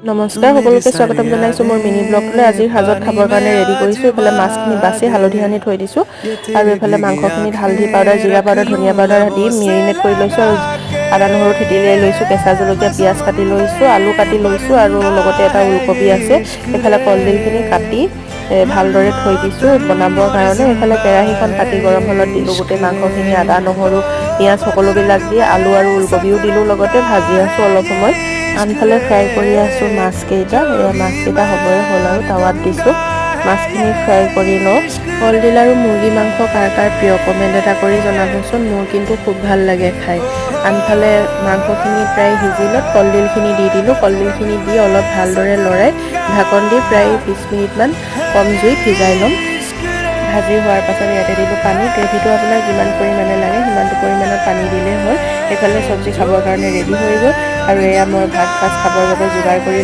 নমস্কাৰ সকলোকে স্বাগতম জনাইছোঁ মোৰ মিনি ব্লগলৈ। আজিৰ সাজত খাবৰ কাৰণে ৰেডি কৰিছোঁ। এইফালে মাছখিনি বাছি হালধি সানি থৈ দিছোঁ আৰু এইফালে মাংসখিনিত হালধি পাউডাৰ, জিৰা পাউডাৰ, ধনিয়া পাউডাৰ দি মেৰিনেট কৰি লৈছোঁ আৰু আদা নহৰু থেতেলিয়াই লৈছোঁ, কেঁচা জলকীয়া, পিঁয়াজ কাটি লৈছোঁ, আলু কাটি লৈছোঁ আৰু লগতে এটা ওলকবি আছে। এইফালে কলডিলখিনি কাটি ভালদৰে থৈ দিছোঁ বনাবৰ কাৰণে। এইফালে কেৰাহীখন পাতি গৰম হ'লত দিলোঁ গোটেই মাংসখিনি, আদা নহৰু পিঁয়াজ সকলোবিলাক দি আলু আৰু ওলকবিও দিলোঁ, লগতে ভাজি আছোঁ অলপ সময়। আনফালে ফ্ৰাই কৰি আছোঁ মাছকেইটা। মাছকেইটা হ'বই হ'ল আৰু টাৱাত দিছোঁ। মাছখিনি ফ্ৰাই কৰি লওঁ। কলডিল আৰু মুৰ্গী মাংস কাৰ কাৰ প্ৰিয় কমেণ্ট এটা কৰি জনাবচোন। মোৰ কিন্তু খুব ভাল লাগে খাই। আনফালে মাংসখিনি প্ৰায় সিজিলত কলডিলখিনি দি দিলোঁ। কলডিলখিনি দি অলপ ভালদৰে লৰাই ঢাকন দি প্ৰায় 20 মিনিটমান কম জুইত সিজাই ল'ম। ভাজি হোৱাৰ পাছত ইয়াতে দিলোঁ পানী। গ্ৰেভিটো আপোনাৰ যিমান পৰিমাণে লাগে সিমানটো পৰিমাণত পানী দিলেই হ'ল। এইফালে চব্জি খাবৰ কাৰণে ৰেডি হৈ গ'ল আৰু এয়া মই ভাত সাজ খাবৰ বাবে যোগাৰ কৰি